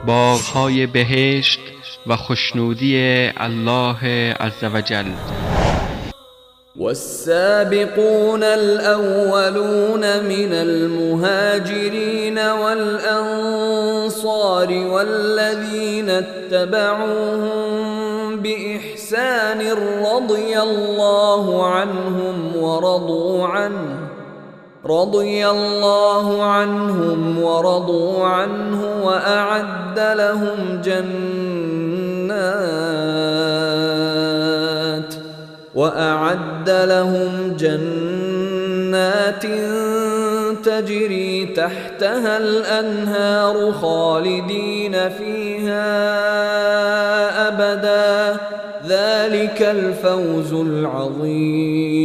باغ‌های بهشت و خوشنودی الله عزوجل. والسابقون الأولون من المهاجرين والأنصار والذين اتبعوهم بإحسان رضي الله عنهم ورضوا عنه وأعد لهم جنات تجري تحتها الأنهار خالدين فيها أبدا ذلك الفوز العظيم.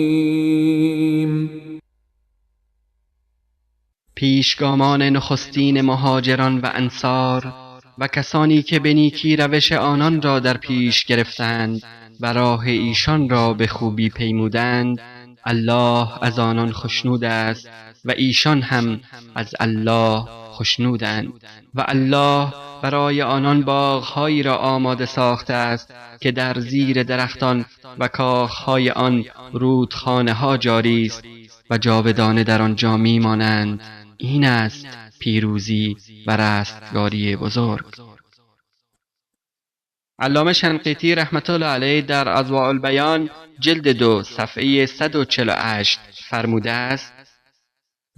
پیشگامان نخستین مهاجران و انصار و کسانی که به نیکی روش آنان را در پیش گرفتند و راه ایشان را به خوبی پیمودند، الله از آنان خوشنود است و ایشان هم از الله خوشنودند و الله برای آنان باغ‌هایی را آماده ساخته است که در زیر درختان و کاخهای آن رودخانه‌ها جاری است و جاودانه در آنجا می‌مانند. این است پیروزی و رستگاری بزرگ. علامه شنقیطی رحمت الله علیه در اضواء البیان جلد 2 صفحه 148 فرموده است: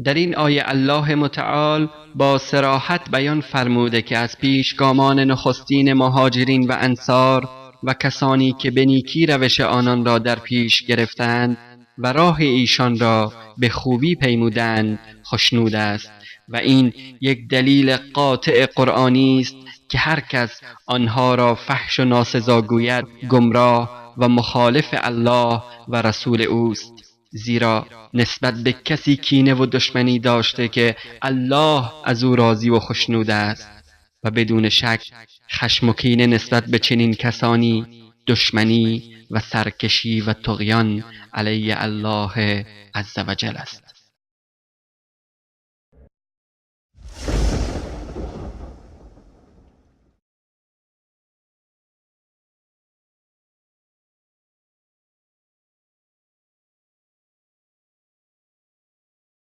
در این آیه الله متعال با صراحت بیان فرموده که از پیشگامان نخستین مهاجرین و انصار و کسانی که به نیکی روش آنان را در پیش گرفتند و راه ایشان را به خوبی پیمودند خوشنود است و این یک دلیل قاطع قرآنی است که هر کس آنها را فحش و ناسزا گوید گمراه و مخالف الله و رسول اوست، زیرا نسبت به کسی کینه و دشمنی داشته که الله از او راضی و خوشنود است و بدون شک خشم و کینه نسبت به چنین کسانی دشمنی و سرکشی و طغیان علیه الله عزوجل است.